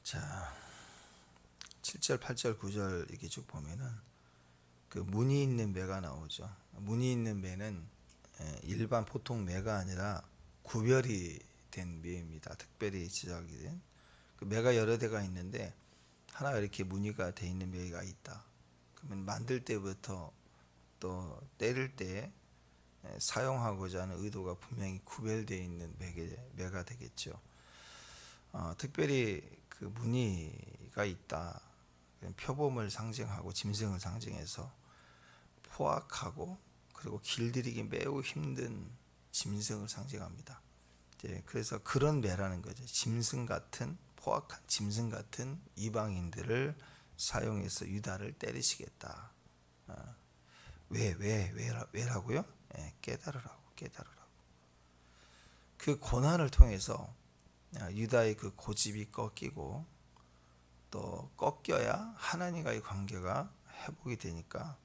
자, 7절, 8절, 9절 이렇게 쭉 보면은 그 무늬 있는 매가 나오죠. 무늬 있는 매는 일반 보통 매가 아니라 구별이 된 매입니다. 특별히 지적이 된. 그 매가 여러 대가 있는데 하나가 이렇게 무늬가 돼 있는 매가 있다. 그러면 만들 때부터 또 때릴 때 사용하고자 하는 의도가 분명히 구별되어 있는 매가 되겠죠. 특별히 그 무늬가 있다. 표범을 상징하고 짐승을 상징해서 포악하고 그리고 길들이기 매우 힘든 짐승을 상징합니다. 그래서 그런 매라는 거죠. 짐승 같은 포악한 짐승 같은 이방인들을 사용해서 유다를 때리시겠다. 왜라고요? 깨달으라고. 그 고난을 통해서 유다의 그 고집이 꺾이고 또 꺾여야 하나님과의 관계가 회복이 되니까,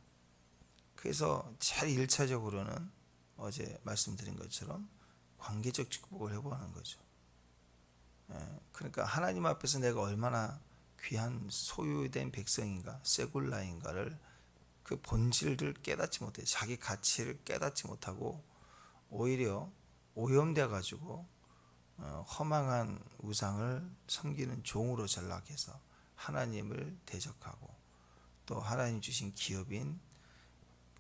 그래서 제일 1차적으로는 어제 말씀드린 것처럼 관계적 축복을 회복하는 거죠. 그러니까 하나님 앞에서 내가 얼마나 귀한 소유된 백성인가, 세굴라인가를 그 본질을 깨닫지 못해, 자기 가치를 깨닫지 못하고 오히려 오염돼 가지고 허망한 우상을 섬기는 종으로 전락해서 하나님을 대적하고, 또 하나님 주신 기업인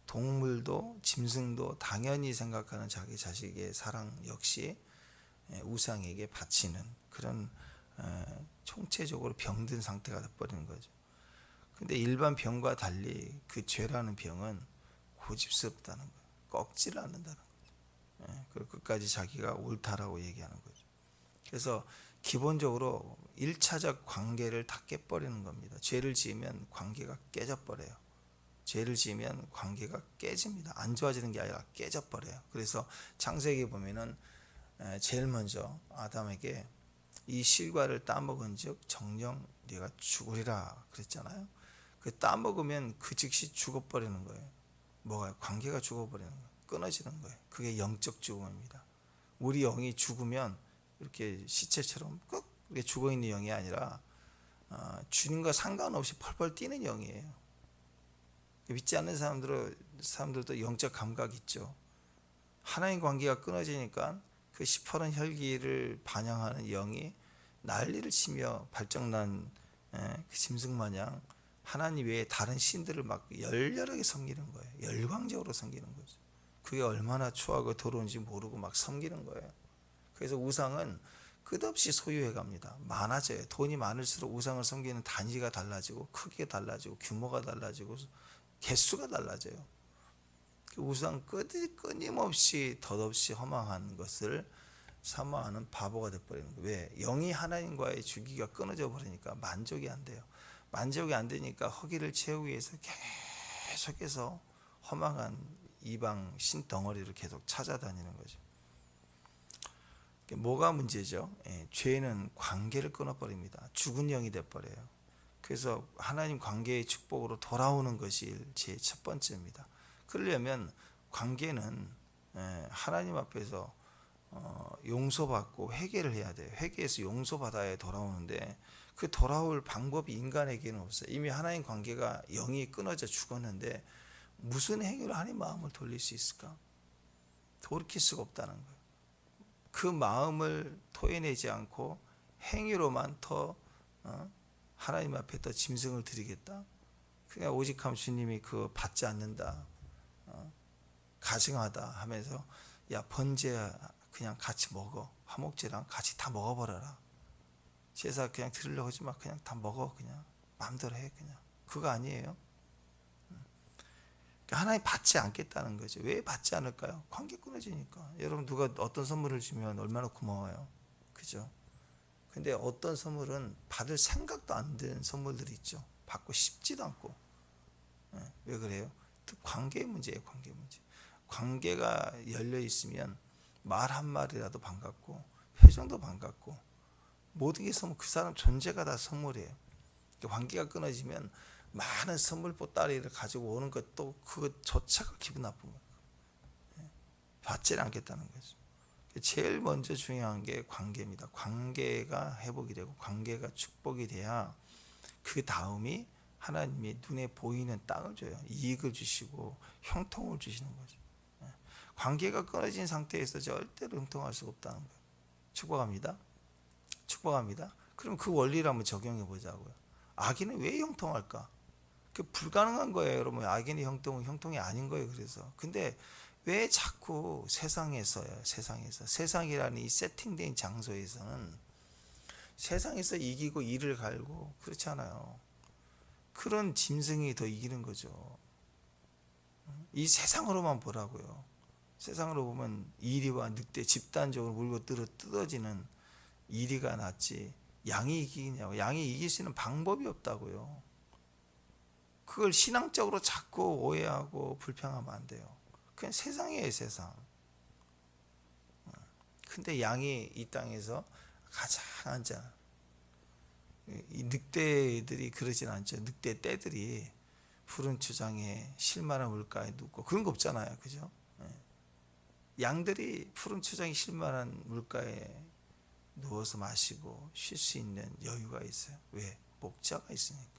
동물도 짐승도 당연히 생각하는 자기 자식의 사랑 역시 우상에게 바치는 그런 총체적으로 병든 상태가 되어버리는 거죠. 근데 일반 병과 달리 그 죄라는 병은 고집스럽다는 거예요. 꺾지를 않는다는 거죠. 그리고 끝까지 자기가 옳다라고 얘기하는 거죠. 그래서 기본적으로 1차적 관계를 다 깨버리는 겁니다. 죄를 지으면 관계가 깨져버려요. 죄를 지으면 관계가 깨집니다. 안 좋아지는 게 아니라 깨져버려요. 그래서 창세기 보면은 제일 먼저 아담에게 이 실과를 따먹은 즉 정령 네가 죽으리라 그랬잖아요. 그 따먹으면 그 즉시 죽어버리는 거예요. 뭐가? 관계가 죽어버리는 거예요. 끊어지는 거예요. 그게 영적 죽음입니다. 우리 영이 죽으면 이렇게 시체처럼 꾹 죽어있는 영이 아니라 주님과 상관없이 펄펄 뛰는 영이에요. 믿지 않는 사람들도 영적 감각이 있죠. 하나님 관계가 끊어지니까 그 시퍼런 혈기를 반영하는 영이 난리를 치며 발정난 그 짐승 마냥 하나님 외에 다른 신들을 막 열렬하게 섬기는 거예요. 열광적으로 섬기는 거죠. 그게 얼마나 추하고 더러운지 모르고 막 섬기는 거예요. 그래서 우상은 끝없이 소유해 갑니다. 많아져요. 돈이 많을수록 우상을 섬기는 단위가 달라지고 크기가 달라지고 규모가 달라지고 개수가 달라져요. 그 우상 끊임없이 덧없이 허망한 것을 사모하는 바보가 되어버리는 거예요. 왜? 영이 하나님과의 주기가 끊어져 버리니까 만족이 안 돼요. 만족이 안 되니까 허기를 채우기 위해서 계속해서 허망한 이방 신 덩어리를 계속 찾아다니는 거죠. 뭐가 문제죠? 죄는 관계를 끊어버립니다. 죽은 영이 되어버려요. 그래서 하나님 관계의 축복으로 돌아오는 것이 제 첫 번째입니다. 그러려면 관계는 하나님 앞에서 용서받고 회개를 해야 돼요. 회개해서 용서받아야 돌아오는데 그 돌아올 방법이 인간에게는 없어요. 이미 하나님 관계가 영이 끊어져 죽었는데 무슨 행위로 하나님 마음을 돌릴 수 있을까? 돌이킬 수가 없다는 거예요. 그 마음을 토해내지 않고 행위로만 더 하나님 앞에 더 짐승을 드리겠다. 그냥 오직함 주님이 그 받지 않는다, 가증하다 하면서 야 번제 그냥 같이 먹어, 화목제랑 같이 다 먹어버려라. 제사 그냥 드리려고 하지 마, 그냥 다 먹어, 그냥 마음대로 해, 그냥. 그거 아니에요. 하나님 받지 않겠다는 거죠. 왜 받지 않을까요? 관계 끊어지니까. 여러분 누가 어떤 선물을 주면 얼마나 고마워요. 그죠? 근데 어떤 선물은 받을 생각도 안 드는 선물들이 있죠. 받고 싶지도 않고. 왜 그래요? 관계의 문제예요. 관계 문제. 관계가 열려 있으면 말 한마디라도 반갑고 표정도 반갑고 모든 게 선물, 그 사람 존재가 다 선물이에요. 관계가 끊어지면 많은 선물 보따리를 가지고 오는 것도 그것조차가 기분 나쁜 거예요. 받지를 않겠다는 거죠. 제일 먼저 중요한 게 관계입니다. 관계가 회복이 되고 관계가 축복이 돼야 그 다음이 하나님이 눈에 보이는 땅을 줘요. 이익을 주시고 형통을 주시는 거죠. 관계가 끊어진 상태에서 절대로 형통할 수 없다는 거예요. 축복합니다. 축복합니다. 그럼 그 원리를 한번 적용해 보자고요. 악인은 왜 형통할까? 그 불가능한 거예요, 여러분. 악인의 형통은 형통이 아닌 거예요. 그래서 근데 왜 자꾸 세상에서요? 세상이라는 이 세팅된 장소에서는 세상에서 이기고 이를 갈고 그렇지 않아요. 그런 짐승이 더 이기는 거죠. 이 세상으로만 보라고요. 세상으로 보면 이리와 늑대 집단적으로 물고 뜯어지는 이리가 낫지 양이 이기냐고. 양이 이길 수 있는 방법이 없다고요. 그걸 신앙적으로 자꾸 오해하고 불평하면 안 돼요. 그냥 세상이에요, 세상. 근데 양이 이 땅에서 가장 안전. 이 늑대들이 그러진 않죠. 늑대 떼들이 푸른 추장에 실만한 물가에 눕고 그런 거 없잖아요, 그죠? 양들이 푸른 추장에 실만한 물가에 누워서 마시고 쉴 수 있는 여유가 있어요. 왜? 목자가 있으니까.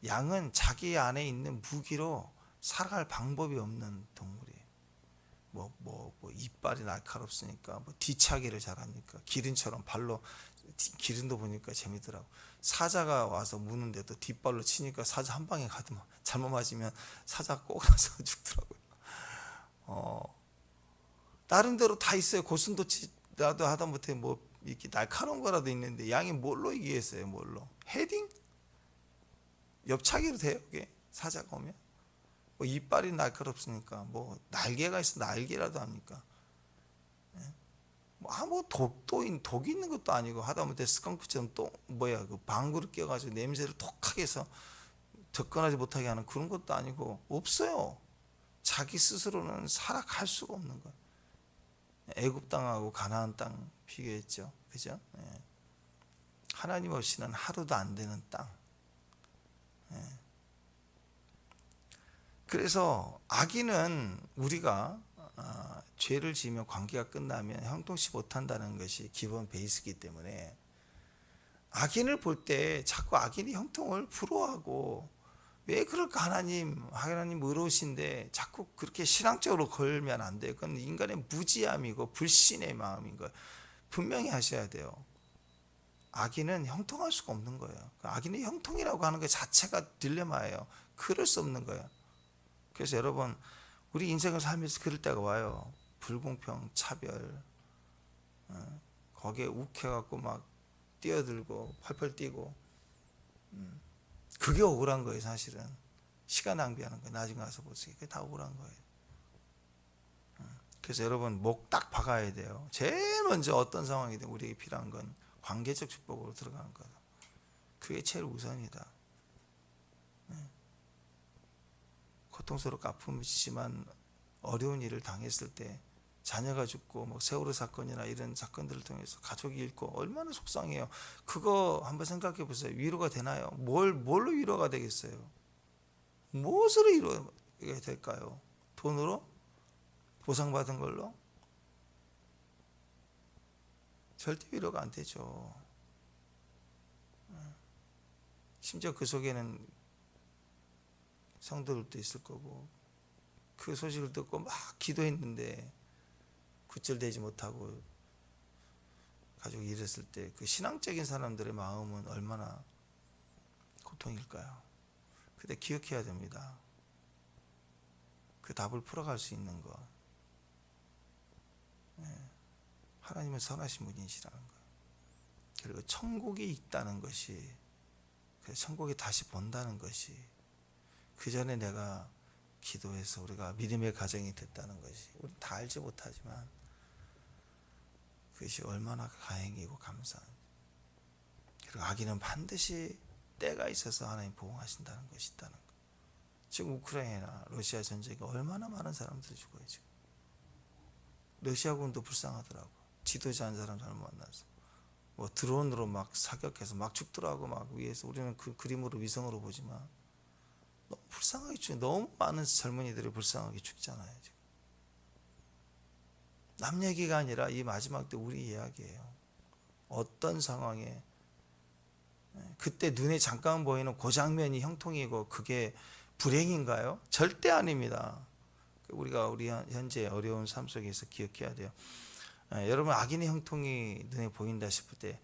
양은 자기 안에 있는 무기로 살아갈 방법이 없는 동물이에요. 이빨이 날카롭으니까 뒤차기를 잘하니까 기린처럼 발로 기린도 보니까 재미더라고. 사자가 와서 무는데도 뒷발로 치니까 사자 한 방에 가더만. 잘못 맞으면 사자 꼬라서 죽더라고요. 나름대로 다 있어요. 고슴도치라도 하다못해 이렇게 날카로운 거라도 있는데 양이 뭘로 이기겠어요? 뭘로? 헤딩? 옆차기로 돼요, 그게? 사자가 오면? 이빨이 날카롭으니까 날개가 있어 날개라도 합니까? 독이 있는 것도 아니고 하다못해 스컹크처럼 그 방구를 껴가지고 냄새를 톡하게 해서 접근하지 못하게 하는 그런 것도 아니고 없어요. 자기 스스로는 살아갈 수가 없는 거예요. 애굽 땅하고 가나안 땅 비교했죠, 그죠? 하나님 없이는 하루도 안 되는 땅. 그래서 악인은 우리가 죄를 지으면 관계가 끝나면 형통치 못한다는 것이 기본 베이스이기 때문에 악인을 볼 때 자꾸 악인이 형통을 부러워하고 왜 그럴까? 하나님 의로우신데 자꾸 그렇게 신앙적으로 걸면 안 돼요. 그건 인간의 무지함이고 불신의 마음인 거예요. 분명히 하셔야 돼요. 악인은 형통할 수가 없는 거예요. 악인이 형통이라고 하는 것 자체가 딜레마예요. 그럴 수 없는 거예요. 그래서 여러분 우리 인생을 살면서 그럴 때가 와요. 불공평, 차별, 거기에 욱해갖고 막 뛰어들고 펄펄 뛰고 그게 억울한 거예요. 사실은 시간 낭비하는 거예요. 나중에 가서 보세요. 그게 다 억울한 거예요. 그래서 여러분 목 딱 박아야 돼요. 제일 먼저 어떤 상황이든 우리에게 필요한 건 관계적 축복으로 들어가는 거다. 그게 제일 우선이다. 고통스럽고 아픔이지만 어려운 일을 당했을 때 자녀가 죽고 세월호 사건이나 이런 사건들을 통해서 가족이 잃고 얼마나 속상해요. 그거 한번 생각해 보세요. 위로가 되나요? 뭘로 위로가 되겠어요? 무엇으로 위로가 될까요? 돈으로? 보상받은 걸로? 절대 위로가 안 되죠. 심지어 그 속에는 성도들도 있을 거고 그 소식을 듣고 막 기도했는데 구출되지 못하고 가족이 이랬을 때 그 신앙적인 사람들의 마음은 얼마나 고통일까요? 근데 기억해야 됩니다. 그 답을 풀어갈 수 있는 것, 하나님은 선하신 분이시라는 것, 그리고 천국이 있다는 것이, 천국에 다시 본다는 것이, 그 전에 내가 기도해서 우리가 믿음의 가정이 됐다는 것이 우리 다 알지 못하지만 그것이 얼마나 다행이고 감사한. 그리고 악인은 반드시 때가 있어서 하나님 보호하신다는 것이 있다는 것. 지금 우크라이나 러시아 전쟁에 얼마나 많은 사람들이 죽어요. 지금 러시아군도 불쌍하더라고. 지도자 한 사람 잘못 만나서 드론으로 막 사격해서 막 죽더라고. 막 위에서 우리는 그 그림으로 위성으로 보지만 너무 불쌍하게 죽. 너무 많은 젊은이들이 불쌍하게 죽잖아요. 지금. 남 얘기가 아니라 이 마지막 때 우리 이야기예요. 어떤 상황에 그때 눈에 잠깐 보이는 그 장면이 형통이고 그게 불행인가요? 절대 아닙니다. 우리가 우리 현재 어려운 삶 속에서 기억해야 돼요. 여러분 악인의 형통이 눈에 보인다 싶을 때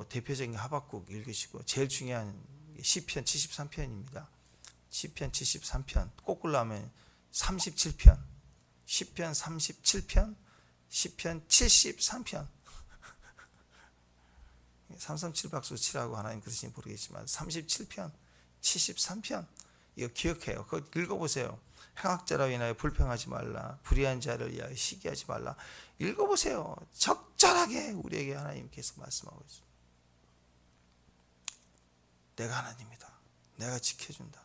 대표적인 하박국 읽으시고 제일 중요한 시편 73편입니다. 시편 73편 거꾸로 하면 37편, 시편 37편, 시편 73편. 337 박수 치라고 하나님 그러시니 모르겠지만 37편, 73편 이거 기억해요. 그거 읽어보세요. 행악자로 인하여 불평하지 말라. 불의한 자를 위하여 시기하지 말라. 읽어보세요. 적절하게 우리에게 하나님께서 말씀하고 있습니다. 내가 하나님이다. 내가 지켜준다.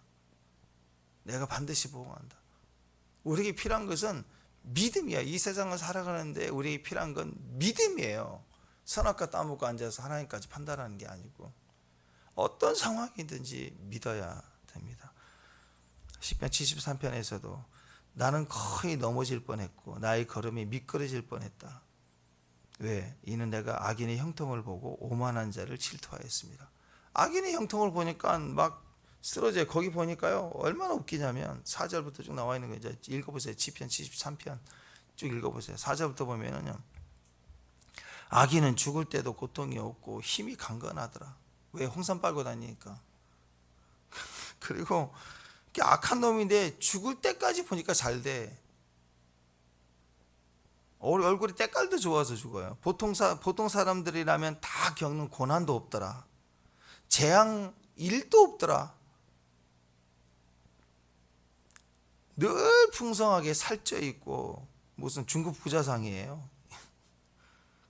내가 반드시 보호한다. 우리에게 필요한 것은 믿음이야. 이 세상을 살아가는데 우리에게 필요한 건 믿음이에요. 선악과 따먹고 앉아서 하나님까지 판단하는 게 아니고 어떤 상황이든지 믿어야 됩니다. 시편 73편에서도 나는 거의 넘어질 뻔했고 나의 걸음이 미끄러질 뻔했다. 왜? 이는 내가 악인의 형통을 보고 오만한 자를 질투하였습니다. 악인의 형통을 보니까 막 쓰러져요. 거기 보니까요 얼마나 웃기냐면 4절부터 쭉 나와 있는 거 이제 읽어보세요. 시편 73편 쭉 읽어보세요. 4절부터 보면은요 악인은 죽을 때도 고통이 없고 힘이 강건하더라. 왜? 홍삼 빨고 다니니까. 그리고 악한 놈인데 죽을 때까지 보니까 잘 돼. 얼굴이 때깔도 좋아서 죽어요. 보통 사람들이라면 다 겪는 고난도 없더라. 재앙 1도 없더라. 늘 풍성하게 살쪄 있고 무슨 중국 부자상이에요.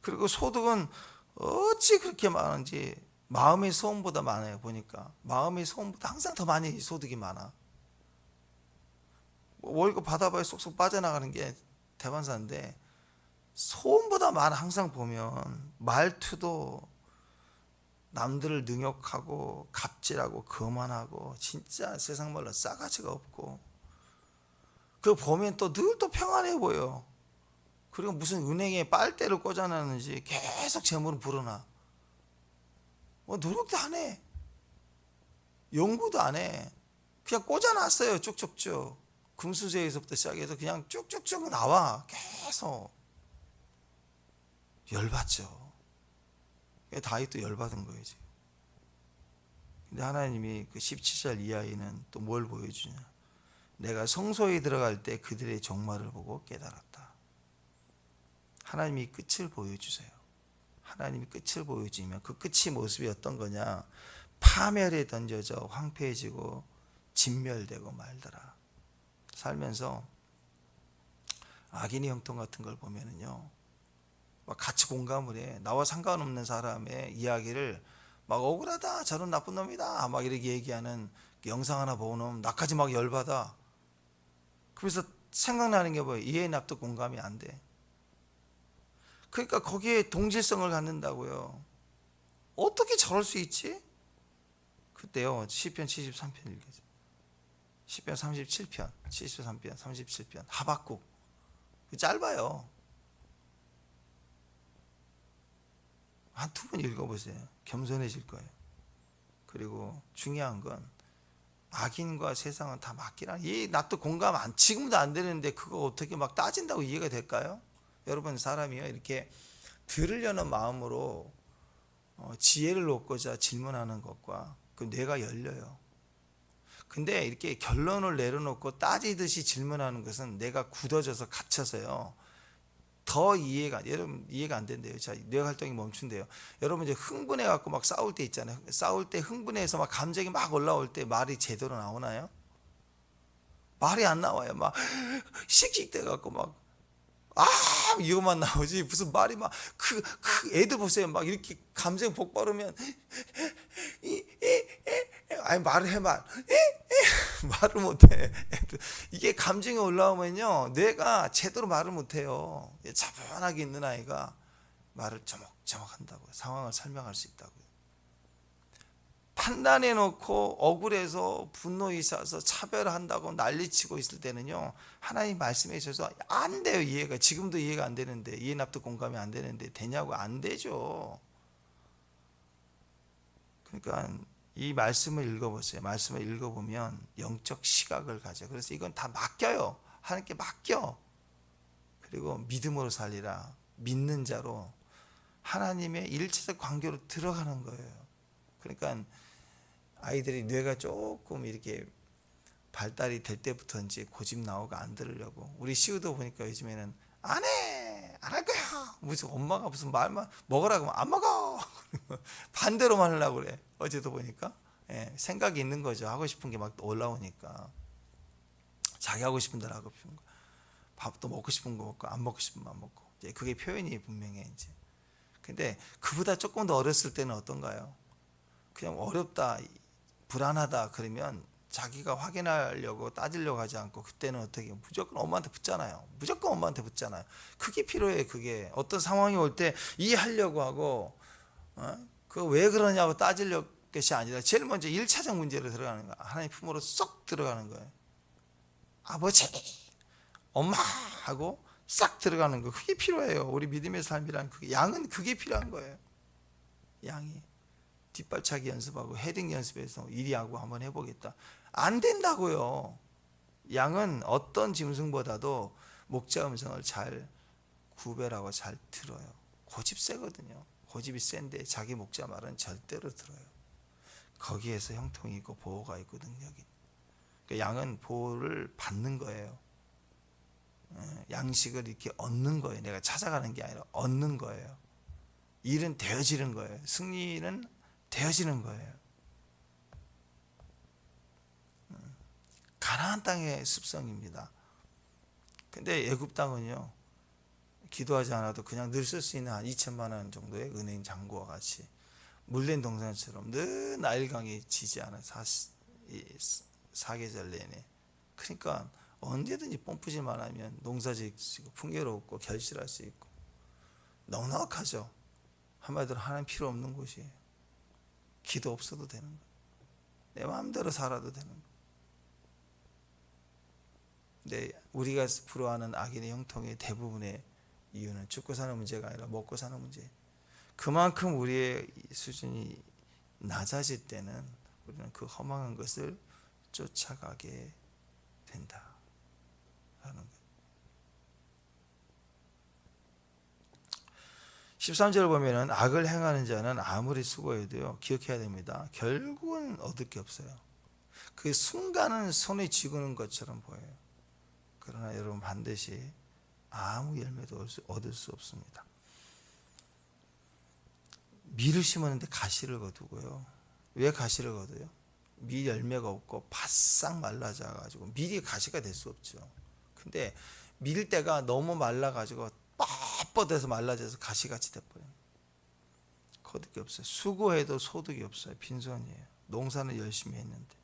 그리고 소득은 어찌 그렇게 많은지 마음의 소원보다 많아요. 보니까 마음의 소원보다 항상 더 많이 소득이 많아. 월급 받아봐야 쏙쏙 빠져나가는 게 대반사인데 소원보다 많아. 항상 보면 말투도 남들을 능욕하고 갑질하고 거만하고 진짜 세상 말로 싸가지가 없고 그거 보면 또 늘 또 평안해 보여. 그리고 무슨 은행에 빨대를 꽂아놨는지 계속 재물은 불어나. 노력도 안 해. 연구도 안 해. 그냥 꽂아놨어요. 쭉쭉쭉. 금수저에서부터 시작해서 그냥 쭉쭉쭉 나와. 계속. 열받죠. 다윗도 열받은 거예요. 지금. 근데 하나님이 그 17절 이하에는 또 뭘 보여주냐. 내가 성소에 들어갈 때 그들의 종말을 보고 깨달았다. 하나님이 끝을 보여주세요. 하나님이 끝을 보여주면 그 끝이 모습이 어떤 거냐. 파멸에 던져져 황폐해지고 진멸되고 말더라. 살면서 악인의 형통 같은 걸 보면은요 막 같이 공감을 해. 나와 상관없는 사람의 이야기를 막 억울하다 저런 나쁜 놈이다 막 이렇게 얘기하는 영상 하나 보면 나까지 막 열받아. 그래서 생각나는 게 뭐예요? 이해 납득 공감이 안 돼. 그러니까 거기에 동질성을 갖는다고요. 어떻게 저럴 수 있지? 그때요 시편 73편 읽으세요. 시편 37편 73편 37편 하박국 짧아요. 한 2번 읽어보세요. 겸손해질 거예요. 그리고 중요한 건 악인과 세상은 다 맞기라. 이 나도 공감 지금도 안 되는데 그거 어떻게 막 따진다고 이해가 될까요? 여러분 사람이요 이렇게 들으려는 마음으로 지혜를 얻고자 질문하는 것과 그 뇌가 열려요. 근데 이렇게 결론을 내려놓고 따지듯이 질문하는 것은 뇌가 굳어져서 갇혀서요. 더 여러분 이해가 안 된대요. 자, 뇌 활동이 멈춘대요. 여러분 이제 흥분해 갖고 막 싸울 때 있잖아요. 싸울 때 흥분해서 막 감정이 막 올라올 때 말이 제대로 나오나요? 말이 안 나와요. 막 씩씩대 갖고 막 이거만 나오지 무슨 말이 막 애들 보세요. 막 이렇게 감정 폭발하면 아니 말을 해 말을 못해. 이게 감정이 올라오면요 뇌가 제대로 말을 못해요. 차분하게 있는 아이가 말을 저먹저먹 한다고요. 상황을 설명할 수 있다고요. 판단해 놓고 억울해서 분노에 있어서 차별한다고 난리치고 있을 때는요, 하나님 말씀해 주셔서 안 돼요. 이해가 지금도 이해가 안 되는데, 이해 납득 공감이 안 되는데 되냐고. 안 되죠. 그러니까 이 말씀을 읽어보세요. 말씀을 읽어보면 영적 시각을 가져. 그래서 이건 다 맡겨요. 하나님께 맡겨. 그리고 믿음으로 살리라. 믿는 자로 하나님의 일체적 관계로 들어가는 거예요. 그러니까 아이들이 뇌가 조금 이렇게 발달이 될 때부터 이제 고집 나오고 안 들으려고. 우리 시우도 보니까 요즘에는 안 해! 안 할 거야! 무슨 엄마가 무슨 말만 먹으라고 하면 안 먹어! 반대로만 하려고 그래. 어제도 보니까. 예, 생각이 있는 거죠. 하고 싶은 게 막 올라오니까. 자기 하고 싶은 대로 하고 싶은 거. 밥도 먹고 싶은 거 먹고, 안 먹고 싶은 만 먹고. 이제 그게 표현이 분명해, 이제. 근데 그보다 조금 더 어렸을 때는 어떤가요? 그냥 어렵다, 불안하다 그러면 자기가 확인하려고 따지려고 하지 않고, 그때는 어떻게 무조건 엄마한테 붙잖아요. 무조건 엄마한테 붙잖아요. 그게 필요해. 그게 어떤 상황이 올 때 이해하려고 하고, 그 왜 그러냐고 따지려고 것이 아니라 제일 먼저 1차적 문제로 들어가는 거야. 하나님 품으로 쏙 들어가는 거예요. 아버지, 엄마 하고 싹 들어가는 거. 그게 필요해요. 우리 믿음의 삶이란 그게, 양은 그게 필요한 거예요. 양이 뒷발차기 연습하고 헤딩 연습해서 이리 하고 한번 해보겠다. 안 된다고요. 양은 어떤 짐승보다도 목자 음성을 잘 구별하고 잘 들어요. 고집 세거든요. 고집이 센데 자기 목자 말은 절대로 들어요. 거기에서 형통이 있고 보호가 있고 능력이. 그러니까 양은 보호를 받는 거예요. 양식을 이렇게 얻는 거예요. 내가 찾아가는 게 아니라 얻는 거예요. 일은 되어지는 거예요. 승리는 되어지는 거예요. 가나안 땅의 습성입니다. 근데 애굽 땅은요, 기도하지 않아도 그냥 늘 쓸 수 있는 한 2천만 원 정도의 은행 잔고와 같이 물된 동산처럼 늘 나일강이 지지 않아. 사계절 내내. 그러니까 언제든지 pom프질만 하면 농사질 수 있고 풍요롭고 결실할 수 있고 넉넉하죠. 한마디로 하나님 필요 없는 곳이에요. 기도 없어도 되는 거예요. 내 마음대로 살아도 되는 거예요. 근데 우리가 부러워하는 악인의 형통의 대부분의 이유는 죽고 사는 문제가 아니라 먹고 사는 문제. 그만큼 우리의 수준이 낮아질 때는 우리는 그 허망한 것을 쫓아가게 된다라는 거예요. 13절을 보면은 악을 행하는 자는 아무리 수고해도요, 기억해야 됩니다. 결국은 얻을 게 없어요. 그 순간은 손에 쥐고는 것처럼 보여요. 그러나 여러분 반드시 아무 열매도 얻을 수 없습니다. 밀을 심었는데 가시를 거두고요. 왜 가시를 거둬요? 밀 열매가 없고 바싹 말라져가지고 밀이 가시가 될 수 없죠. 근데 밀 때가 너무 말라가지고 뻣뻣해서 말라져서 가시같이 돼버려요. 거둘 게 없어요. 수고해도 소득이 없어요. 빈손이에요. 농사는 열심히 했는데.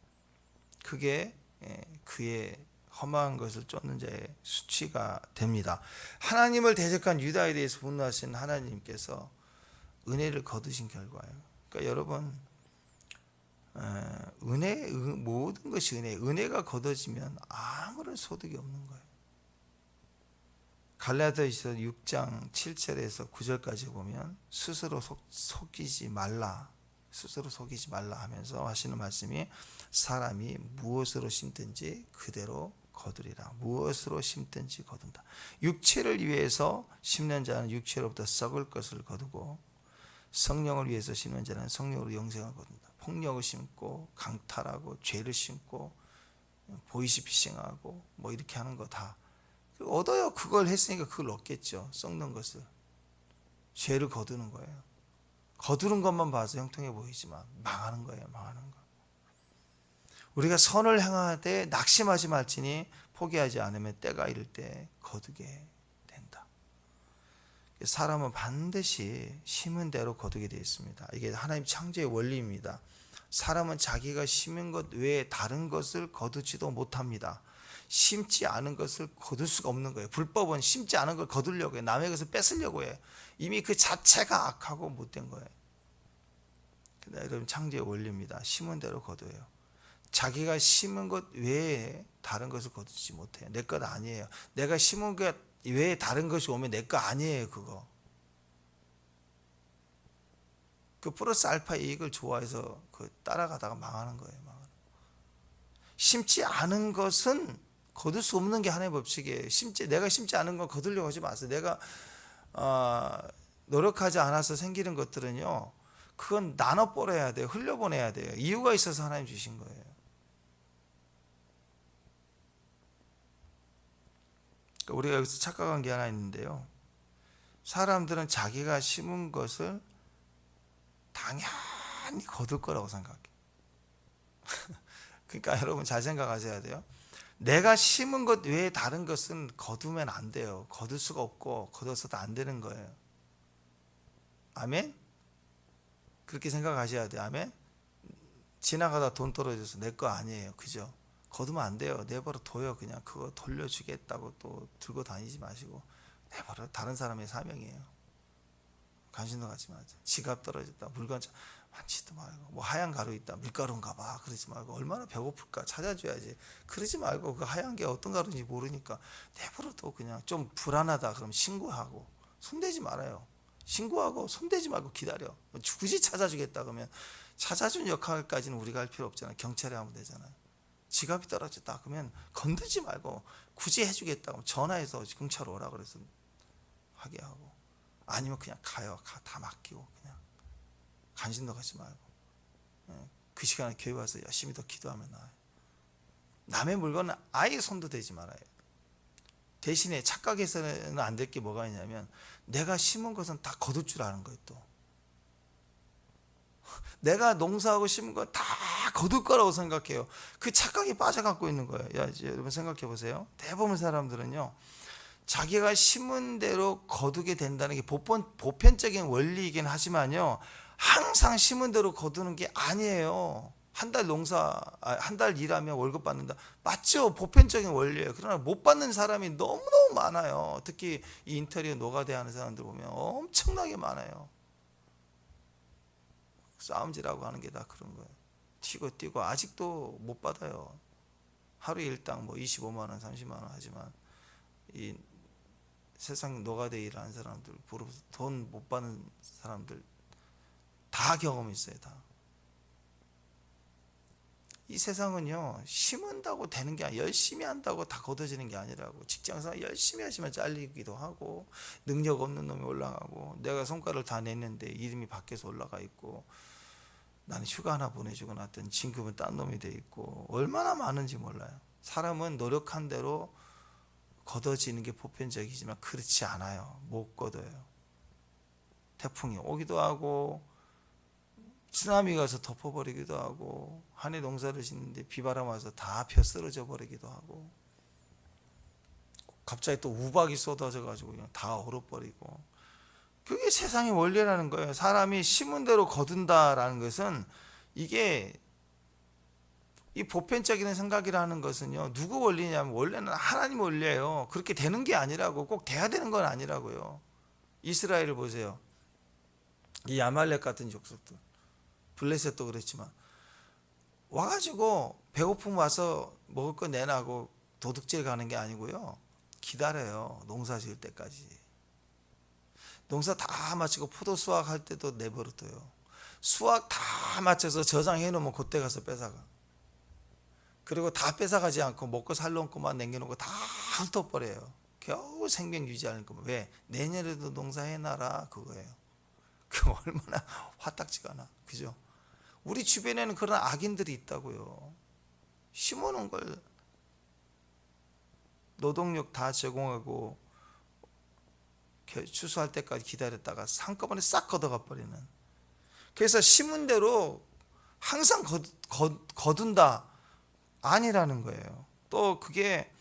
그게 그의 험한 것을 쫓는 자의 수치가 됩니다. 하나님을 대적한 유다에 대해서 분노하신 하나님께서 은혜를 거두신 결과예요. 그러니까 여러분, 모든 것이 은혜가 거둬지면 아무런 소득이 없는 거예요. 갈라디아서 6장 7절에서 9절까지 보면 스스로 속이지 말라 하면서 하시는 말씀이, 사람이 무엇으로 심든지 그대로 거두리라. 무엇으로 심든지 거둔다. 육체를 위해서 심는 자는 육체로부터 썩을 것을 거두고, 성령을 위해서 심는 자는 성령으로 영생을 거둔다. 폭력을 심고 강탈하고 죄를 심고 보이스피싱하고 뭐 이렇게 하는 거 다 얻어요. 그걸 했으니까 그걸 얻겠죠. 썩는 것을. 죄를 거두는 거예요. 거두는 것만 봐서 형통해 보이지만 망하는 거예요. 망하는 거. 우리가 선을 행하되 낙심하지 말지니 포기하지 않으면 때가 이를 때 거두게 된다. 사람은 반드시 심은 대로 거두게 되어 있습니다. 이게 하나님 창조의 원리입니다. 사람은 자기가 심은 것 외에 다른 것을 거두지도 못합니다. 심지 않은 것을 거둘 수가 없는 거예요. 불법은 심지 않은 걸 거두려고 해요. 남의 것을 뺏으려고 해요. 이미 그 자체가 악하고 못된 거예요. 여러분 창조의 원리입니다. 심은 대로 거두어요. 자기가 심은 것 외에 다른 것을 거두지 못해요. 내 것 아니에요. 내가 심은 것 외에 다른 것이 오면 내 거 아니에요. 그거. 그 플러스 알파 이익을 좋아해서 그 따라가다가 망하는 거예요. 심지 않은 것은 거둘 수 없는 게 하나의 법칙이에요. 내가 심지 않은 건 거두려고 하지 마세요. 내가 노력하지 않아서 생기는 것들은요, 그건 나눠버려야 돼요. 흘려보내야 돼요. 이유가 있어서 하나님 주신 거예요. 우리가 여기서 착각한 게 하나 있는데요. 사람들은 자기가 심은 것을 당연히 거둘 거라고 생각해요. 그러니까 여러분 잘 생각하셔야 돼요. 내가 심은 것 외에 다른 것은 거두면 안 돼요. 거둘 수가 없고 거둬서도 안 되는 거예요. 아멘? 그렇게 생각하셔야 돼요. 아멘? 지나가다 돈 떨어져서 내 거 아니에요. 그죠? 거두면 안 돼요. 내버려 둬요. 그냥 그거 돌려주겠다고 또 들고 다니지 마시고 내버려. 다른 사람의 사명이에요. 관심도 갖지 마세요. 지갑 떨어졌다. 물건 만지도 말고, 뭐 하얀 가루 있다. 밀가루인가 봐. 그러지 말고, 얼마나 배고플까 찾아줘야지. 그러지 말고, 그 하얀 게 어떤 가루인지 모르니까 내버려 둬. 그냥 좀 불안하다 그럼 신고하고, 손대지 말아요. 신고하고 손대지 말고 기다려. 굳이 찾아주겠다 그러면 찾아준 역할까지는 우리가 할 필요 없잖아요. 경찰에 하면 되잖아요. 지갑이 떨어졌다 그러면 건들지 말고 굳이 해주겠다 그러면 전화해서 경찰 오라 그래서 하게 하고, 아니면 그냥 가요. 다 맡기고 그냥 관심도 갖지 말고, 그 시간에 교회 와서 열심히 더 기도하면 나아요. 남의 물건은 아예 손도 대지 말아요. 대신에 착각해서는 안 될 게 뭐가 있냐면, 내가 심은 것은 다 거둘 줄 아는 거예요. 또 내가 농사하고 심은 거 다 거둘 거라고 생각해요. 그 착각이 빠져갖고 있는 거예요. 이제 여러분 생각해 보세요. 대부분 사람들은요, 자기가 심은 대로 거두게 된다는 게 보편적인 원리이긴 하지만요, 항상 심은 대로 거두는 게 아니에요. 한 달 일하면 월급 받는다. 맞죠? 보편적인 원리예요. 그러나 못 받는 사람이 너무너무 많아요. 특히 이 인테리어 노가대 하는 사람들 보면 엄청나게 많아요. 싸움질하고 하는 게 다 그런 거예요. 튀고 뛰고 아직도 못 받아요. 하루 일당 뭐 25만 원, 30만 원 하지만 이 세상 노가대 일하는 사람들, 부러워서 돈 못 받는 사람들 다 경험이 있어요. 다. 이 세상은요, 심은다고 되는 게 아니라, 열심히 한다고 다 거둬지는 게 아니라고. 직장생활 열심히 하시면 잘리기도 하고, 능력 없는 놈이 올라가고, 내가 성과를 다 냈는데 이름이 밖에서 올라가 있고, 나는 휴가 하나 보내주고 났더니 진급은 딴 놈이 돼 있고, 얼마나 많은지 몰라요. 사람은 노력한 대로 거둬지는 게 보편적이지만 그렇지 않아요. 못 거둬요. 태풍이 오기도 하고, 쓰나미 가서 덮어버리기도 하고, 한해 농사를 짓는데 비바람 와서 다 펴 쓰러져 버리기도 하고, 갑자기 또 우박이 쏟아져 가지고 그냥 다 얼어버리고. 그게 세상의 원리라는 거예요. 사람이 심은 대로 거둔다라는 것은, 이게 이 보편적인 생각이라는 것은요, 누구 원리냐면 원래는 하나님 원리예요. 그렇게 되는 게 아니라고, 꼭 돼야 되는 건 아니라고요. 이스라엘을 보세요. 이 아말렉 같은 족속들, 블레셋도 그렇지만 와가지고 배고픔 와서 먹을 거 내놔고 도둑질 가는 게 아니고요, 기다려요. 농사 지을 때까지. 농사 다 마치고 포도 수확할 때도 내버려둬요. 수확 다 마쳐서 저장해 놓으면 그때 가서 뺏어가. 그리고 다 뺏어가지 않고 먹고 살려온 것만 남겨놓고 다 훑어버려요. 겨우 생명 유지하는 것만. 왜? 내년에도 농사해놔라 그거예요. 그 얼마나 화딱지가 나. 그죠? 우리 주변에는 그런 악인들이 있다고요. 심어놓은 걸 노동력 다 제공하고 추수할 때까지 기다렸다가 한꺼번에 싹 걷어가 버리는. 그래서 심은 대로 항상 거둔다 아니라는 거예요. 또 그게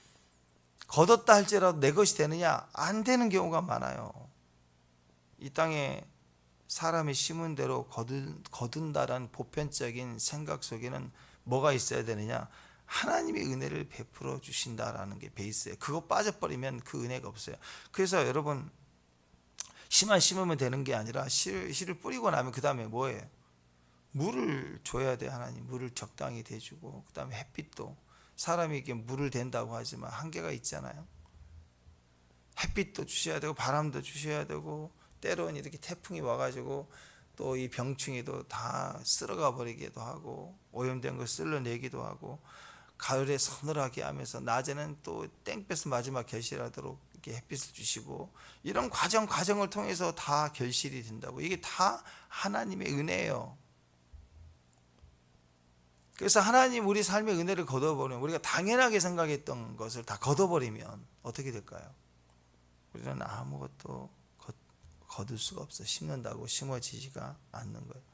거뒀다 할지라도 내 것이 되느냐? 안 되는 경우가 많아요. 이 땅에 사람이 심은 대로 거둔다라는 보편적인 생각 속에는 뭐가 있어야 되느냐? 하나님의 은혜를 베풀어 주신다라는 게 베이스예요. 그거 빠져버리면 그 은혜가 없어요. 그래서 여러분, 씨만 심으면 되는 게 아니라 씨를 뿌리고 나면 그 다음에 뭐예요? 물을 줘야 돼. 하나님 물을 적당히 대주고, 그 다음에 햇빛도, 사람이 이렇게 물을 댄다고 하지만 한계가 있잖아요. 햇빛도 주셔야 되고 바람도 주셔야 되고, 때로는 이렇게 태풍이 와가지고 또 이 병충해도 다 쓸어가 버리기도 하고, 오염된 거 쓸어내기도 하고, 가을에 서늘하게 하면서 낮에는 또 땡볕을 마지막 결실하도록 이렇게 햇빛을 주시고, 이런 과정을 통해서 다 결실이 된다고. 이게 다 하나님의 은혜예요. 그래서 하나님 우리 삶의 은혜를 걷어버리면, 우리가 당연하게 생각했던 것을 다 걷어버리면 어떻게 될까요? 우리는 아무것도 거둘 수가 없어. 심는다고 심어지지가 않는 거예요.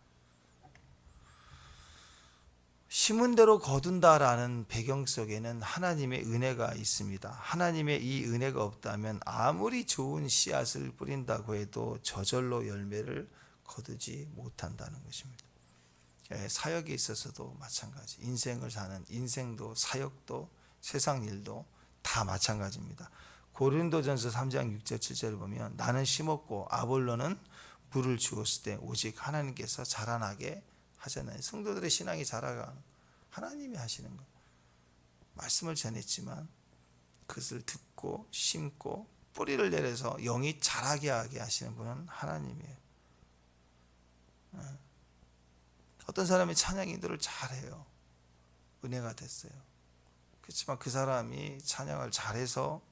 심은 대로 거둔다라는 배경 속에는 하나님의 은혜가 있습니다. 하나님의 이 은혜가 없다면 아무리 좋은 씨앗을 뿌린다고 해도 저절로 열매를 거두지 못한다는 것입니다. 사역에 있어서도 마찬가지. 인생을 사는, 인생도 사역도 세상 일도 다 마찬가지입니다. 고린도전서 3장 6절 7절을 보면, 나는 심었고 아볼로는 물을 주었을 때 오직 하나님께서 자라나게 하잖아요. 성도들의 신앙이 자라가 하나님이 하시는 거예요. 말씀을 전했지만 그것을 듣고 심고 뿌리를 내려서 영이 자라게 하게 하시는 분은 하나님이에요. 어떤 사람이 찬양 인도를 잘해요. 은혜가 됐어요. 그렇지만 그 사람이 찬양을 잘해서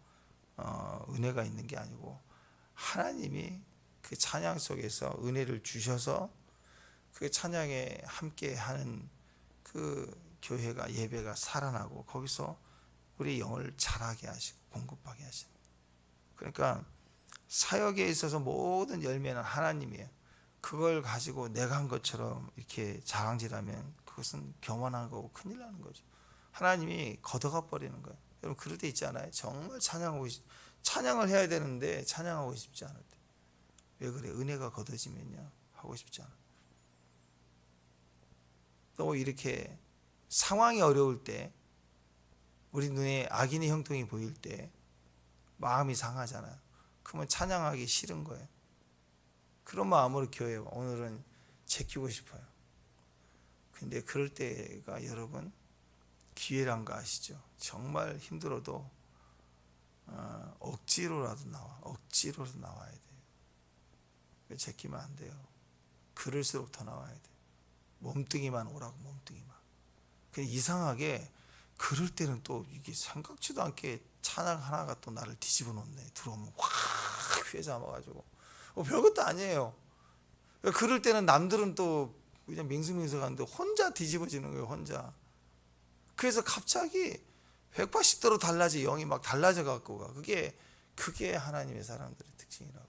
은혜가 있는 게 아니고, 하나님이 그 찬양 속에서 은혜를 주셔서 그 찬양에 함께 하는 그 교회가, 예배가 살아나고, 거기서 우리 영을 자라게 하시고 공급하게 하시는. 그러니까 사역에 있어서 모든 열매는 하나님이에요. 그걸 가지고 내가 한 것처럼 이렇게 자랑질하면 그것은 교만한 거고 큰일 나는 거죠. 하나님이 걷어가 버리는 거예요. 여러분 그럴 때 있잖아요. 정말 찬양을 해야 되는데 찬양하고 싶지 않을 때. 왜 그래? 은혜가 걷어지면요, 하고 싶지 않아. 또 이렇게 상황이 어려울 때, 우리 눈에 악인의 형통이 보일 때 마음이 상하잖아요. 그러면 찬양하기 싫은 거예요. 그런 마음으로 교회에 오늘은 제끼고 싶어요. 근데 그럴 때가 여러분 기회란 거 아시죠? 정말 힘들어도 억지로라도 나와야 돼요. 제끼면 안 돼요. 그럴수록 더 나와야 돼요. 몸뚱이만 오라고, 몸뚱이만. 근데 이상하게 그럴 때는 또 이게 생각지도 않게 찬양 하나가 또 나를 뒤집어 놓네. 들어오면 확 휘에 잡아가지고 별것도 아니에요. 그럴 때는 남들은 또 그냥 밍숭밍숭한데 혼자 뒤집어지는 거예요. 혼자. 그래서 갑자기 180도로 달라지, 영이 막 달라져 갖고 가. 그게 하나님의 사람들의 특징이라고.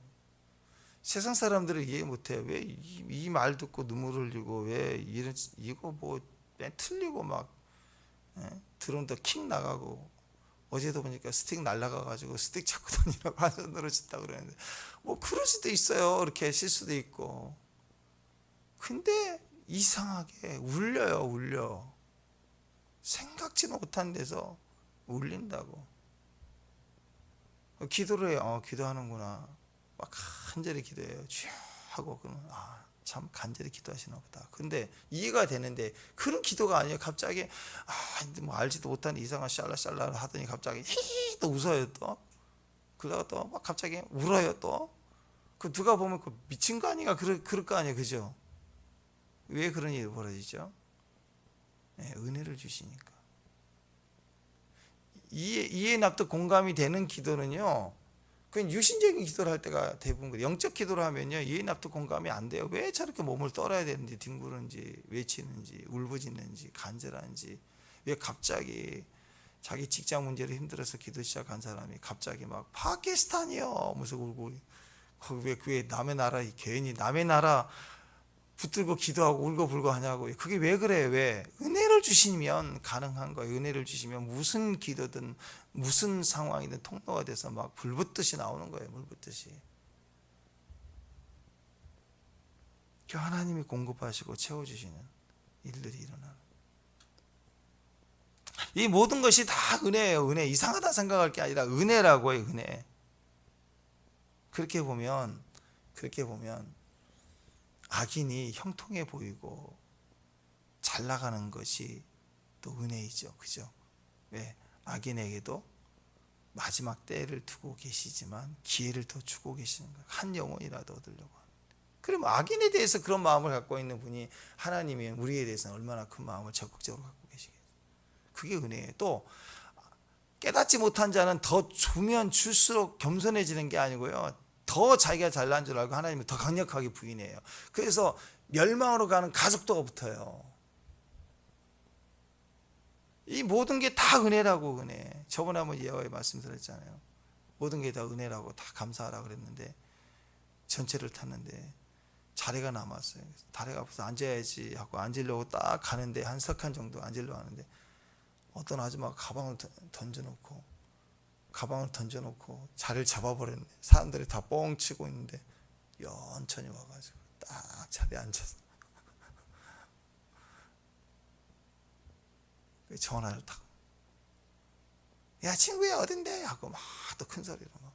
세상 사람들은 이해 못해요. 왜 이 말 듣고 눈물을 흘리고, 왜 이거 뭐 틀리고 막 드론도 킥 나가고, 어제도 보니까 스틱 날라가가지고 스틱 잡고 다니라고 하서 늘어졌다 그러는데, 뭐 그럴 수도 있어요. 이렇게 하실 수도 있고. 근데 이상하게 울려. 생각지도 못한 데서 울린다고. 기도를 해요. 기도하는구나. 막 간절히 기도해요. 쭉 하고, 그러면 참 간절히 기도하시나 보다. 근데 이해가 되는데, 그런 기도가 아니에요. 갑자기 뭐 알지도 못한 이상한 샬라샬라 하더니 갑자기 또 웃어요. 또 그러다가 또 막 갑자기 울어요. 또 그 누가 보면 그 미친 거 아니가 그럴 거 아니에요. 그죠? 왜 그런 일이 벌어지죠? 네, 은혜를 주시니까. 이해 납득 공감이 되는 기도는요, 그냥 유신적인 기도를 할 때가 대부분 그래요. 영적 기도를 하면요, 이해 납득 공감이 안 돼요. 왜 저렇게 몸을 떨어야 되는지, 뒹구는지, 외치는지, 울부짖는지, 간절한지, 왜 갑자기 자기 직장 문제로 힘들어서 기도 시작한 사람이 갑자기 막 파키스탄이요 하면서 울고, 왜 남의 나라, 괜히 남의 나라 붙들고 기도하고 울고불고 하냐고요. 그게 왜 그래요? 왜? 은혜를 주시면 가능한 거예요. 은혜를 주시면 무슨 기도든 무슨 상황이든 통로가 돼서 막 불붙듯이 나오는 거예요. 물붙듯이. 하나님이 공급하시고 채워주시는 일들이 일어나는. 이 모든 것이 다 은혜예요. 은혜. 이상하다 생각할 게 아니라 은혜라고 해요. 은혜. 그렇게 보면 악인이 형통해 보이고 잘 나가는 것이 또 은혜이죠. 그죠? 왜? 악인에게도 마지막 때를 두고 계시지만 기회를 더 주고 계시는 거예요. 한 영혼이라도 얻으려고. 그럼 악인에 대해서 그런 마음을 갖고 있는 분이 하나님이 우리에 대해서는 얼마나 큰 마음을 적극적으로 갖고 계시겠어요. 그게 은혜예요. 또 깨닫지 못한 자는 더 주면 줄수록 겸손해지는 게 아니고요, 더 자기가 잘난 줄 알고 하나님을 더 강력하게 부인해요. 그래서 멸망으로 가는 가속도가 붙어요. 이 모든 게 다 은혜라고. 은혜. 저번에 한번 예화의 말씀 드렸잖아요. 모든 게 다 은혜라고, 다 감사하라 그랬는데 전체를 탔는데 자리가 남았어요. 다리가 아파서 앉아야지 하고 앉으려고 딱 가는데 한 석 칸 정도 앉으려고 하는데 어떤 아줌마가 가방을 던져놓고 자리를 잡아버렸네. 사람들이 다 뻥 치고 있는데 연천히 와가지고 딱 자리에 앉아서 전화를 타고, 야 친구야 어딘데? 하고 막 또 큰 소리로 막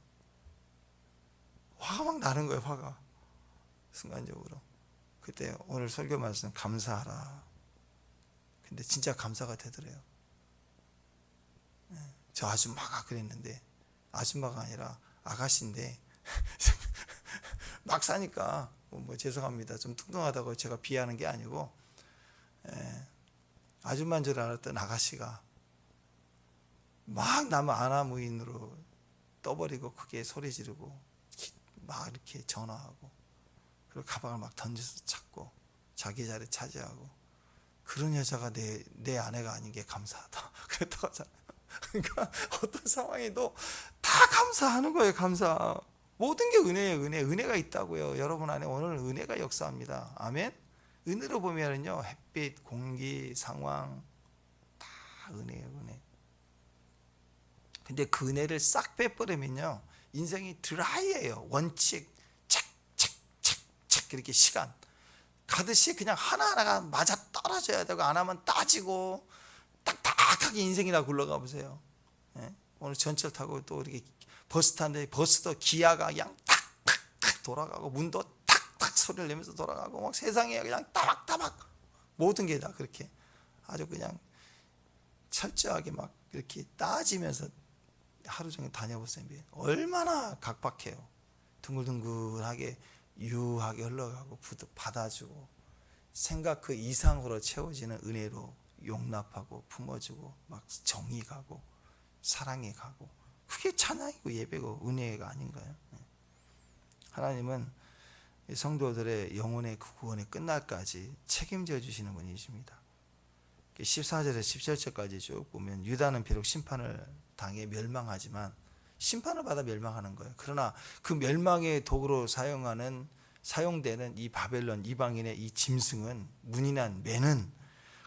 화가 막 나는 거예요. 화가 순간적으로. 그때 오늘 설교 말씀 감사하라. 근데 진짜 감사가 되더래요. 저 아줌마가 그랬는데, 아줌마가 아니라 아가씨인데 막 사니까 뭐 죄송합니다. 좀 뚱뚱하다고 제가 비하하는 게 아니고, 아줌마인 줄 알았던 아가씨가 막 남을 아나무인으로 떠버리고 크게 소리 지르고 막 이렇게 전화하고, 그리고 가방을 막 던져서 찾고 자기 자리 차지하고, 그런 여자가 내 아내가 아닌 게 감사하다 그랬다고 하잖아요. 그러니까 어떤 상황에도 다 감사하는 거예요. 감사. 모든 게 은혜예요. 은혜가 있다고요. 여러분 안에 오늘 은혜가 역사합니다. 아멘. 은혜로 보면은요, 햇빛, 공기, 상황 다 은혜예요. 은혜. 근데 그 은혜를 싹 빼버리면요, 인생이 드라이해요. 원칙, 착 이렇게 시간 가듯이 그냥 하나하나가 맞아 떨어져야 되고, 안 하면 따지고 딱딱하게 인생이 다 굴러가 보세요. 오늘 전철 타고 또 이렇게 버스 타는데 버스도 기아가 그냥 탁탁탁 돌아가고, 문도 탁탁 소리를 내면서 돌아가고, 막 세상에 그냥 따박따박 모든 게 다 그렇게 아주 그냥 철저하게 막 이렇게 따지면서 하루 종일 다녀보세요. 얼마나 각박해요. 둥글둥글하게 유하게 흘러가고 받아주고 생각 그 이상으로 채워지는 은혜로 용납하고 품어주고 막 정이 가고 사랑이 가고, 그게 찬양이고 예배고 은혜가 아닌가요? 하나님은 성도들의 영혼의 구원이 끝날까지 책임져 주시는 분이십니다. 14절에서 17절까지 쭉 보면 유다는 비록 심판을 당해 멸망하지만 심판을 받아 멸망하는 거예요. 그러나 그 멸망의 도구로 사용되는 이 바벨론 이방인의 이 짐승은, 문인한 매는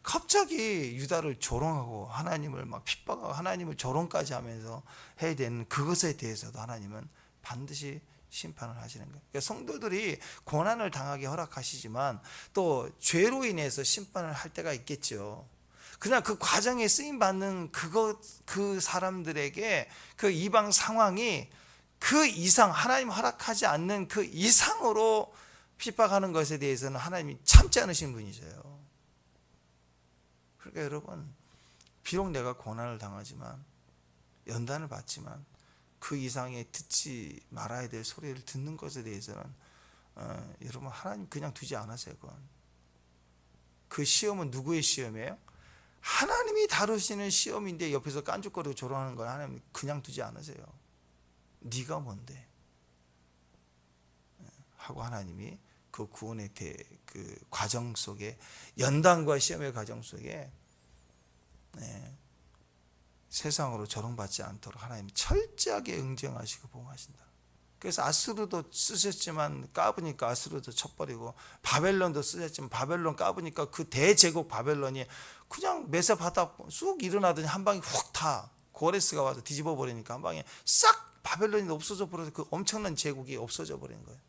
갑자기 유다를 조롱하고 하나님을 막 핍박하고 하나님을 조롱까지 하면서 해야 되는 그것에 대해서도 하나님은 반드시 심판을 하시는 거예요. 그러니까 성도들이 고난을 당하게 허락하시지만 또 죄로 인해서 심판을 할 때가 있겠죠. 그러나 그 과정에 쓰임 받는 그 사람들에게 그 이방 상황이 그 이상, 하나님 허락하지 않는 그 이상으로 핍박하는 것에 대해서는 하나님이 참지 않으신 분이세요. 그러니까 여러분, 비록 내가 고난을 당하지만, 연단을 받지만, 그 이상의 듣지 말아야 될 소리를 듣는 것에 대해서는 여러분, 하나님 그냥 두지 않으세요. 그건. 그 시험은 누구의 시험이에요? 하나님이 다루시는 시험인데 옆에서 깐죽거리고 조롱하는 걸 하나님 그냥 두지 않으세요. 네가 뭔데? 하고 하나님이 그 구원의 그 과정 속에, 연단과 시험의 과정 속에 세상으로 조롱받지 않도록 하나님이 철저하게 응징하시고 보호하신다. 그래서 아수르도 쓰셨지만 까부니까 아수르도 쳐버리고, 바벨론도 쓰셨지만 바벨론 까부니까 그 대제국 바벨론이 그냥 메세바다 쑥 일어나더니 한 방에 훅 타. 고레스가 와서 뒤집어 버리니까 한 방에 싹 바벨론이 없어져 버려서 그 엄청난 제국이 없어져 버린 거예요.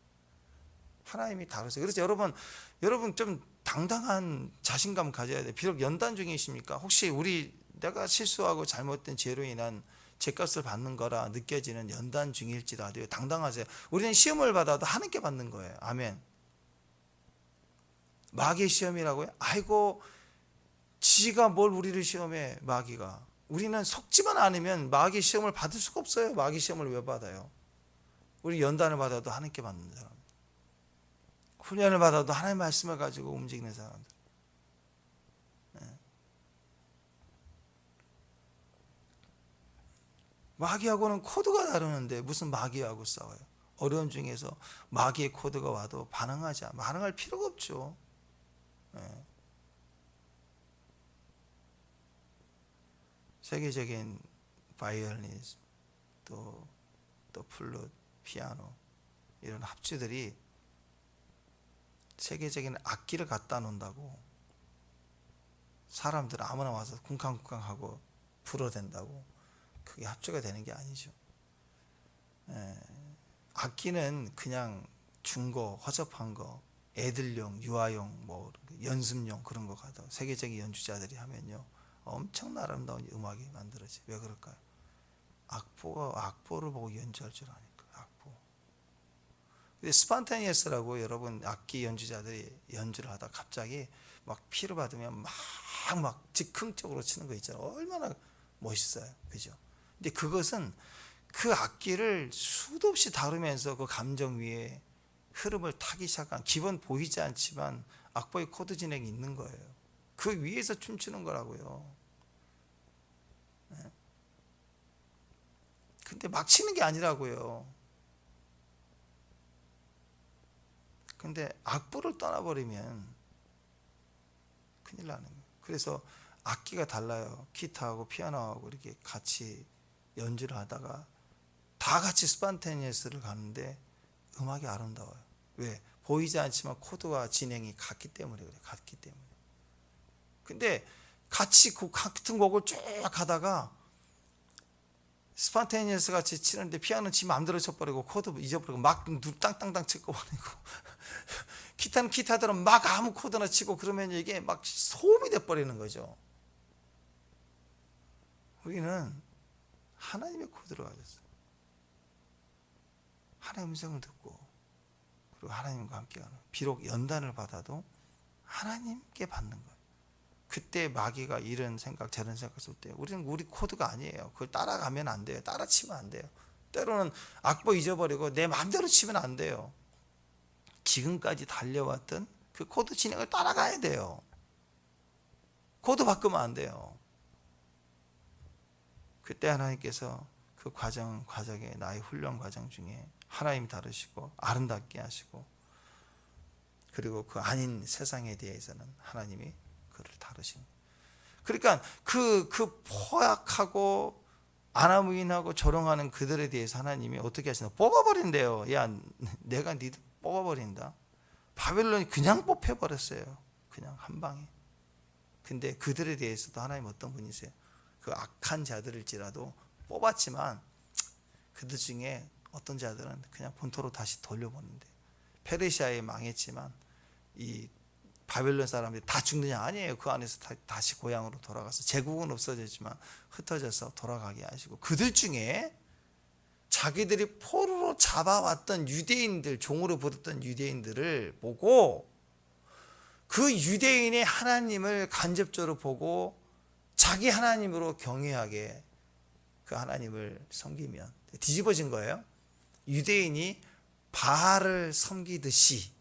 하나님이 다루세요. 그래서 여러분 좀 당당한 자신감 가져야 돼요. 비록 연단 중이십니까? 혹시 내가 실수하고 잘못된 죄로 인한 죄값을 받는 거라 느껴지는 연단 중일지라도 당당하세요. 우리는 시험을 받아도 하나님께 받는 거예요. 아멘. 마귀의 시험이라고요? 아이고, 지가 뭘 우리를 시험해, 마귀가. 우리는 속지만 않으면 마귀 시험을 받을 수가 없어요. 마귀 시험을 왜 받아요? 우리 연단을 받아도 하나님께 받는 사람, 훈련을 받아도 하나님의 말씀을 가지고 움직이는 사람들. 마귀하고는 코드가 다르는데 무슨 마귀하고 싸워요? 어려움 중에서 마귀의 코드가 와도 반응할 필요가 없죠. 세계적인 바이올리니즘, 또 플룻, 피아노 이런 합주들이 세계적인 악기를 갖다 놓는다고 사람들 아무나 와서 쿵쾅쿵쾅하고 불어댄다고 그게 합주가 되는 게 아니죠. 악기는 그냥 중고 허접한 거, 애들용, 유아용, 뭐 연습용 그런 거 가도 세계적인 연주자들이 하면요 엄청난 아름다운 음악이 만들어지. 왜 그럴까요? 악보를 보고 연주할 줄 아니까. 악보. 근데 스판테니어스라고 여러분 악기 연주자들이 연주를 하다 갑자기 막 피를 받으면 막 즉흥적으로 치는 거 있잖아요. 얼마나 멋있어요, 그죠? 근데 그것은 그 악기를 수도 없이 다루면서 그 감정 위에 흐름을 타기 시작한, 기본 보이지 않지만 악보의 코드 진행이 있는 거예요. 그 위에서 춤추는 거라고요. 근데 막 치는 게 아니라고요. 근데 악보를 떠나버리면 큰일 나는 거예요. 그래서 악기가 달라요. 기타하고 피아노하고 이렇게 같이 연주를 하다가 다 같이 스판테니어스를 가는데 음악이 아름다워요. 왜? 보이지 않지만 코드와 진행이 같기 때문에 그래요. 같기 때문에. 근데 같이 그 같은 곡을 쭉 하다가 스판테니어스 같이 치는데 피아노는 지 마음대로 쳐버리고 코드 잊어버리고 막 땅땅땅 치고 버리고 기타는 기타대로 막 아무 코드나 치고 그러면 이게 막 소음이 돼버리는 거죠. 우리는 하나님의 코드를 가졌어요. 하나님의 음성을 듣고 그리고 하나님과 함께하는, 비록 연단을 받아도 하나님께 받는 거예요. 그때 마귀가 이런 생각 저런 생각 쓸 때 우리는 우리 코드가 아니에요. 그걸 따라가면 안 돼요. 따라치면 안 돼요. 때로는 악보 잊어버리고 내 마음대로 치면 안 돼요. 지금까지 달려왔던 그 코드 진행을 따라가야 돼요. 코드 바꾸면 안 돼요. 그때 하나님께서 그 과정에 나의 훈련 과정 중에 하나님 다루시고 아름답게 하시고, 그리고 그 아닌 세상에 대해서는 하나님이 그를 다루신. 그러니까 그 포악하고 아나무인하고 조롱하는 그들에 대해서 하나님이 어떻게 하시나? 뽑아버린대요. 야, 내가 니들 뽑아버린다. 바벨론이 그냥 뽑혀버렸어요. 그냥 한 방에. 근데 그들에 대해서도 하나님 어떤 분이세요? 그 악한 자들일지라도 뽑았지만 그들 중에 어떤 자들은 그냥 본토로 다시 돌려보는데, 페르시아에 망했지만 이 바벨론 사람들이 다 죽느냐? 아니에요. 그 안에서 다시 고향으로 돌아가서 제국은 없어졌지만 흩어져서 돌아가게 하시고, 그들 중에 자기들이 포로로 잡아왔던 유대인들, 종으로 부르던 유대인들을 보고 그 유대인의 하나님을 간접적으로 보고 자기 하나님으로 경외하게 그 하나님을 섬기면 뒤집어진 거예요. 유대인이 바알을 섬기듯이,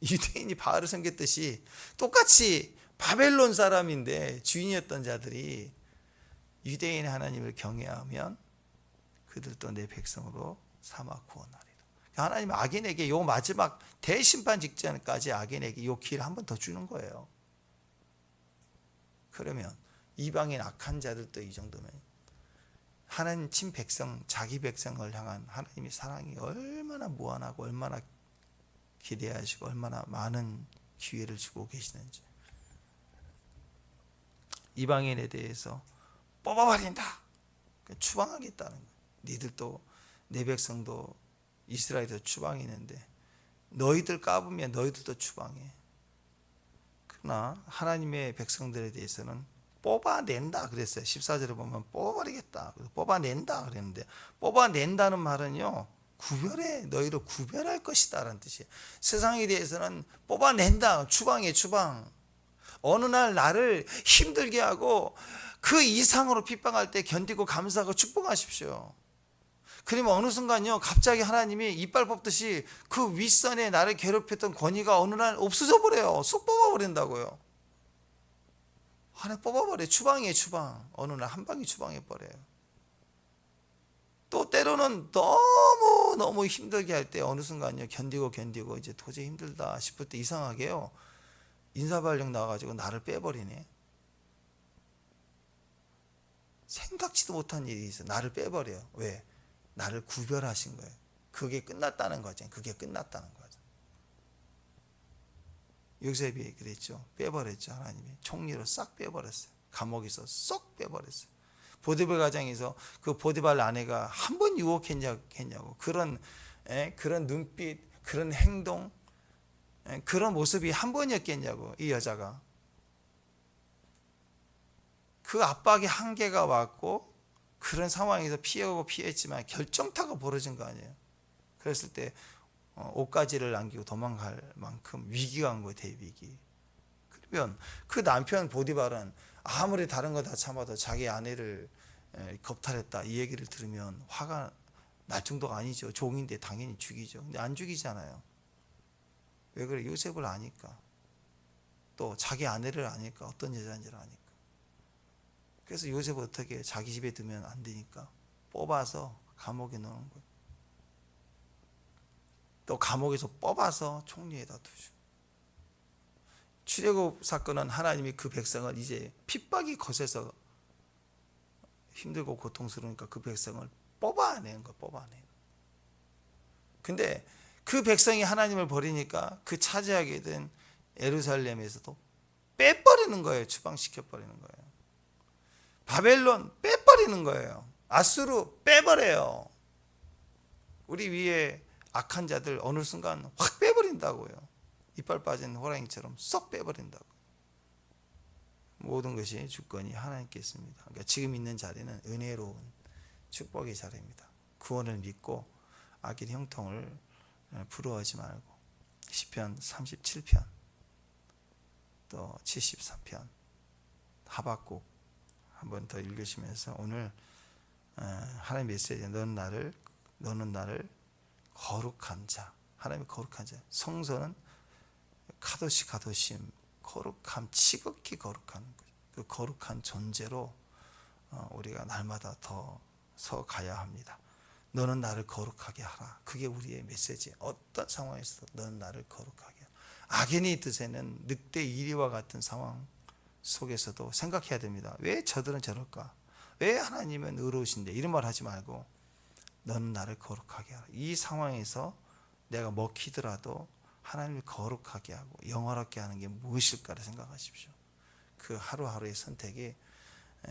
유대인이 바알을 섬겼듯이 똑같이 바벨론 사람인데 주인이었던 자들이 유대인의 하나님을 경외하면 그들도 내 백성으로 삼아 구원하리라. 하나님 악인에게 요 마지막 대심판 직전까지 악인에게 요 기회를 한 번 더 주는 거예요. 그러면 이방인 악한 자들도 이 정도면 하나님 친 백성, 자기 백성을 향한 하나님의 사랑이 얼마나 무한하고 얼마나 기대하시고 얼마나 많은 기회를 주고 계시는지. 이방인에 대해서 뽑아버린다, 추방하겠다는 거예요. 니들도 내 백성도 이스라엘도 추방이 있는데 너희들 까부면 너희들도 추방해. 그러나 하나님의 백성들에 대해서는 뽑아낸다 그랬어요. 14절에 보면 뽑아버리겠다, 뽑아낸다 그랬는데, 뽑아낸다는 말은요 구별해, 너희를 구별할 것이다 라는 뜻이에요. 세상에 대해서는 뽑아낸다, 추방해, 추방. 어느 날 나를 힘들게 하고 그 이상으로 핍박할 때 견디고 감사하고 축복하십시오. 그러면 어느 순간요, 갑자기 하나님이 이빨 뽑듯이 그 윗선에 나를 괴롭혔던 권위가 어느 날 없어져 버려요. 쑥 뽑아버린다고요. 하나 뽑아버려요. 추방이에요, 추방. 어느 날 한 방에 추방해 버려요. 또 때로는 너무 힘들게 할 때 어느 순간요, 견디고 이제 도저히 힘들다 싶을 때 이상하게요, 인사발령 나와가지고 나를 빼버리네. 생각지도 못한 일이 있어. 나를 빼버려요. 왜? 나를 구별하신 거예요. 그게 끝났다는 거죠. 그게 끝났다는 거죠. 요셉이 그랬죠. 빼버렸죠. 하나님이 총리로 싹 빼버렸어요. 감옥에서 쏙 빼버렸어요. 보디발 가정에서 그 보디발 아내가 한 번 유혹했냐고 그런 눈빛, 그런 행동, 그런 모습이 한 번이었겠냐고. 이 여자가 그 압박의 한계가 왔고 그런 상황에서 피했지만 결정타가 벌어진 거 아니에요. 그랬을 때 옷가지를 남기고 도망갈 만큼 위기가 온 거예요. 대위기. 그러면 그 남편 보디발은 아무리 다른 거 다 참아도 자기 아내를 겁탈했다 이 얘기를 들으면 화가 날 정도가 아니죠. 종인데 당연히 죽이죠. 근데 안 죽이잖아요. 왜 그래? 요셉을 아니까. 또 자기 아내를 아니까. 어떤 여자인지를 아니까. 그래서 요셉은 어떻게 해요? 자기 집에 두면 안 되니까 뽑아서 감옥에 넣는 거예요. 또 감옥에서 뽑아서 총리에다 두죠. 출애굽 사건은 하나님이 그 백성을 이제 핍박이 거세서 힘들고 고통스러우니까 그 백성을 뽑아내는 거예요. 뽑아내는. 근데 그 백성이 하나님을 버리니까 그 차지하게 된 예루살렘에서도 빼버리는 거예요. 추방시켜버리는 거예요. 바벨론 빼버리는 거예요. 아수르 빼버려요. 우리 위에 악한 자들 어느 순간 확 빼버린다고요. 이빨 빠진 호랑이처럼 쏙 빼버린다고. 모든 것이 주권이 하나님께 있습니다. 그러니까 지금 있는 자리는 은혜로운 축복의 자리입니다. 구원을 믿고 악의 형통을 부러워하지 말고 시편 37편 또 73편 하박국 한번 더 읽으시면서 오늘 하나님 메시지 너는 나를 거룩한 자, 하나님의 거룩한 자. 성소는 카도심 거룩함, 지극히 거룩한 그 거룩한 존재로 우리가 날마다 더 서가야 합니다. 너는 나를 거룩하게 하라. 그게 우리의 메시지. 어떤 상황에서도 너는 나를 거룩하게 하라. 악인이 드세는 늑대 이리와 같은 상황 속에서도 생각해야 됩니다. 왜 저들은 저럴까? 왜 하나님은 의로우신데? 이런 말 하지 말고 너는 나를 거룩하게 하라. 이 상황에서 내가 먹히더라도 하나님을 거룩하게 하고 영화롭게 하는 게 무엇일까를 생각하십시오. 그 하루하루의 선택이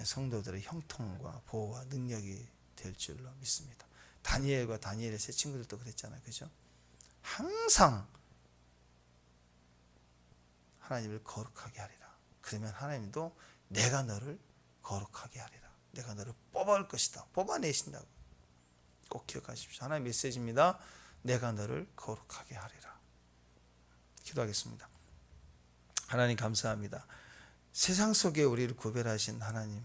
성도들의 형통과 보호와 능력이 될 줄로 믿습니다. 다니엘과 다니엘의 세 친구들도 그랬잖아요. 그죠? 항상 하나님을 거룩하게 하리라. 그러면 하나님도 내가 너를 거룩하게 하리라. 내가 너를 뽑아올 것이다. 뽑아내신다고. 꼭 기억하십시오. 하나님의 메시지입니다. 내가 너를 거룩하게 하리라. 기도하겠습니다. 하나님 감사합니다. 세상 속에 우리를 구별하신 하나님,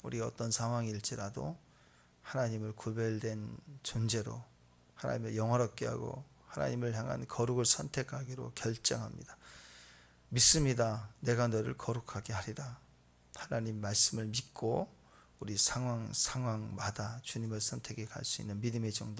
우리 어떤 상황일지라도 하나님을 구별된 존재로 하나님을 영화롭게 하고 하나님을 향한 거룩을 선택하기로 결정합니다. 믿습니다. 내가 너를 거룩하게 하리라. 하나님 말씀을 믿고 우리 상황마다 주님을 선택해 갈 수 있는 믿음의 정도